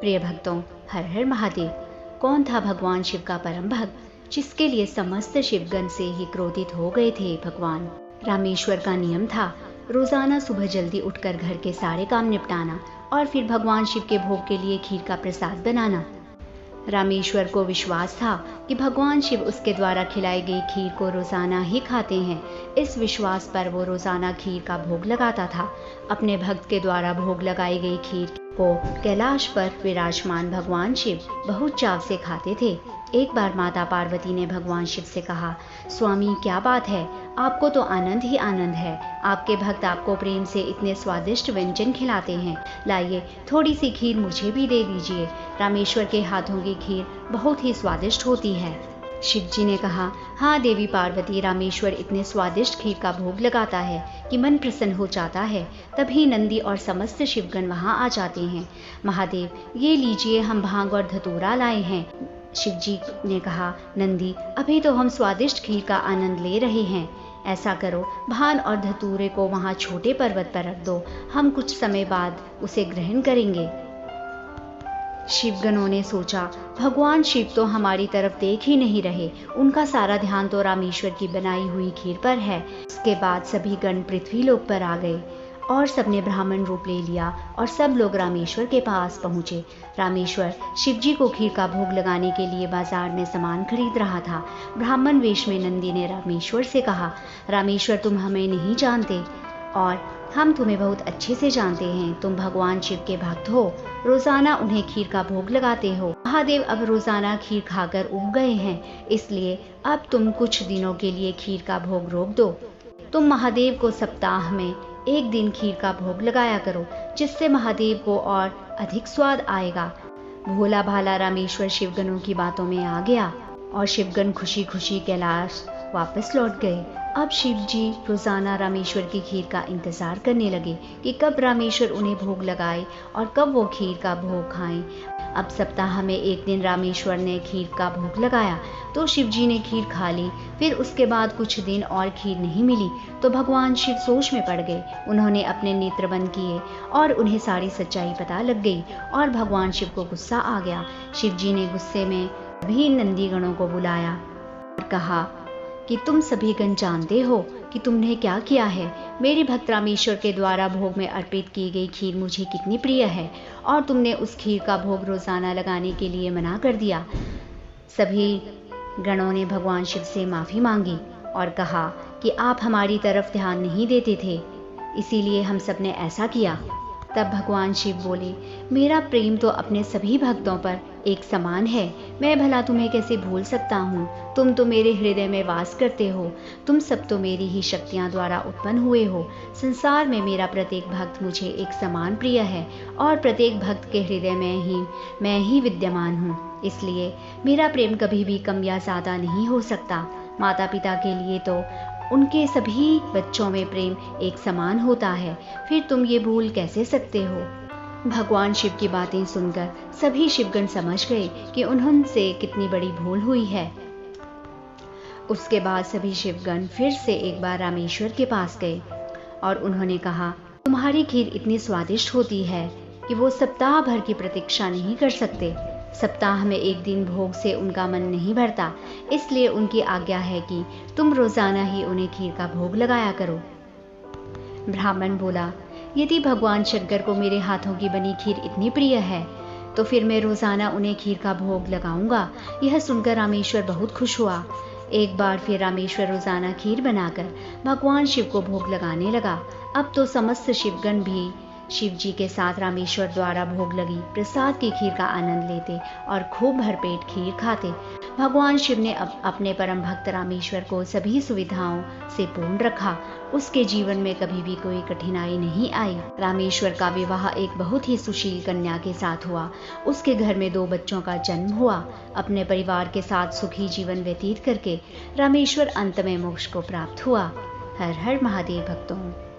प्रिय भक्तों, हर हर महादेव। कौन था भगवान शिव का परम भक्त जिसके लिए समस्त शिवगण से ही क्रोधित हो गए थे भगवान? रामेश्वर का नियम था रोजाना सुबह जल्दी उठकर घर के सारे काम निपटाना और फिर भगवान शिव के भोग के लिए खीर का प्रसाद बनाना। रामेश्वर को विश्वास था कि भगवान शिव उसके द्वारा खिलाई गई खीर को रोजाना ही खाते हैं। इस विश्वास पर वो रोजाना खीर का भोग लगाता था। अपने भक्त के द्वारा भोग लगाई गई खीर को कैलाश पर विराजमान भगवान शिव बहुत चाव से खाते थे। एक बार माता पार्वती ने भगवान शिव से कहा, स्वामी क्या बात है, आपको तो आनंद ही आनंद है। आपके भक्त आपको प्रेम से इतने स्वादिष्ट व्यंजन खिलाते हैं। लाइए थोड़ी सी खीर मुझे भी दे दीजिए। रामेश्वर के हाथों की खीर बहुत ही स्वादिष्ट होती है। शिव जी ने कहा, हाँ देवी पार्वती, रामेश्वर इतने स्वादिष्ट खीर का भोग लगाता है कि मन प्रसन्न हो जाता है। तभी नंदी और समस्त शिवगण वहाँ आ जाते हैं। महादेव, ये लीजिए, हम भांग और धतूरा लाए हैं। शिव जी ने कहा, नंदी, अभी तो हम स्वादिष्ट खीर का आनंद ले रहे हैं। ऐसा करो, भान और धतूरे को वहाँ छोटे पर्वत पर रख दो, हम कुछ समय बाद उसे ग्रहण करेंगे। शिवगणों ने सोचा, भगवान शिव तो हमारी तरफ देख ही नहीं रहे, उनका सारा ध्यान तो रामेश्वर की बनाई हुई खीर पर है। उसके बाद सभी गण पृथ्वी लोक पर आ गए और सबने ब्राह्मण रूप ले लिया और सब लोग रामेश्वर के पास पहुँचे। रामेश्वर शिवजी को खीर का भोग लगाने के लिए बाजार में सामान खरीद रहा था। ब्राह्मण वेश में नंदी ने रामेश्वर से कहा, रामेश्वर, तुम हमें नहीं जानते और हम तुम्हें बहुत अच्छे से जानते हैं। तुम भगवान शिव के भक्त हो, रोजाना उन्हें खीर का भोग लगाते हो। महादेव अब रोजाना खीर खाकर उब गए हैं, इसलिए अब तुम कुछ दिनों के लिए खीर का भोग रोक दो। तुम महादेव को सप्ताह में एक दिन खीर का भोग लगाया करो, जिससे महादेव को और अधिक स्वाद आएगा। भोला भाला रामेश्वर शिवगणों की बातों में आ गया और शिवगण खुशी खुशी कैलाश वापस लौट गए। अब शिव जी रोजाना रामेश्वर की खीर का इंतजार करने लगे कि कब रामेश्वर उन्हें भोग लगाए और कब वो खीर का भोग खाएं। अब सप्ताह में एक दिन रामेश्वर ने खीर का भोग लगाया तो शिव जी ने खीर खा ली। फिर उसके बाद कुछ दिन और खीर नहीं मिली तो भगवान शिव सोच में पड़ गए। उन्होंने अपने नेत्र बंद किए और उन्हें सारी सच्चाई पता लग गई और भगवान शिव को गुस्सा आ गया। शिव जी ने गुस्से में सभी नंदी गणों को बुलाया और कहा कि तुम सभी गण जानते हो कि तुमने क्या किया है। मेरे भक्त रामेश्वर के द्वारा भोग में अर्पित की गई खीर मुझे कितनी प्रिय है और तुमने उस खीर का भोग रोजाना लगाने के लिए मना कर दिया। सभी गणों ने भगवान शिव से माफी मांगी और कहा कि आप हमारी तरफ ध्यान नहीं देते थे, इसीलिए हम सब ने ऐसा किया। तब भगवान शिव बोले, मेरा प्रेम तो अपने सभी भक्तों पर एक समान है, मैं भला तुम्हें कैसे भूल सकता हूँ। तुम तो मेरे हृदय में वास करते हो, तुम सब तो मेरी ही शक्तियाँ द्वारा उत्पन्न हुए हो। संसार में मेरा प्रत्येक भक्त मुझे एक समान प्रिय है और प्रत्येक भक्त के हृदय में मैं ही विद्यमान हूँ, इसलिए मेरा प्रेम कभी भी कम या ज़्यादा नहीं हो सकता। माता पिता के लिए तो उनके सभी बच्चों में प्रेम एक समान होता है, फिर तुम ये भूल कैसे सकते हो। भगवान शिव की बातें सुनकर सभी शिवगण समझ गए कि उनसे कितनी बड़ी भूल हुई है। उसके बाद सभी शिवगण फिर से एक बार रामेश्वर के पास गए और उन्होंने कहा, तुम्हारी खीर इतनी स्वादिष्ट होती है कि वो सप्ताह भर की प्रतीक्षा नहीं कर सकते। सप्ताह में एक दिन भोग से उनका मन नहीं भरता, इसलिए उनकी आज्ञा है कि तुम रोजाना ही उन्हें खीर का भोग लगाया करो। ब्राह्मण बोला, यदि भगवान शंकर को मेरे हाथों की बनी खीर इतनी प्रिय है तो फिर मैं रोजाना उन्हें खीर का भोग लगाऊंगा। यह सुनकर रामेश्वर बहुत खुश हुआ। एक बार फिर रामेश्वर रोजाना खीर बनाकर भगवान शिव को भोग लगाने लगा। अब तो समस्त शिवगण भी शिव जी के साथ रामेश्वर द्वारा भोग लगी प्रसाद की खीर का आनंद लेते और खूब भरपेट खीर खाते। भगवान शिव ने अपने परम भक्त रामेश्वर को सभी सुविधाओं से पूर्ण रखा। उसके जीवन में कभी भी कोई कठिनाई नहीं आई। रामेश्वर का विवाह एक बहुत ही सुशील कन्या के साथ हुआ। उसके घर में 2 बच्चों का जन्म हुआ। अपने परिवार के साथ सुखी जीवन व्यतीत करके रामेश्वर अंत में मोक्ष को प्राप्त हुआ। हर हर महादेव भक्तों।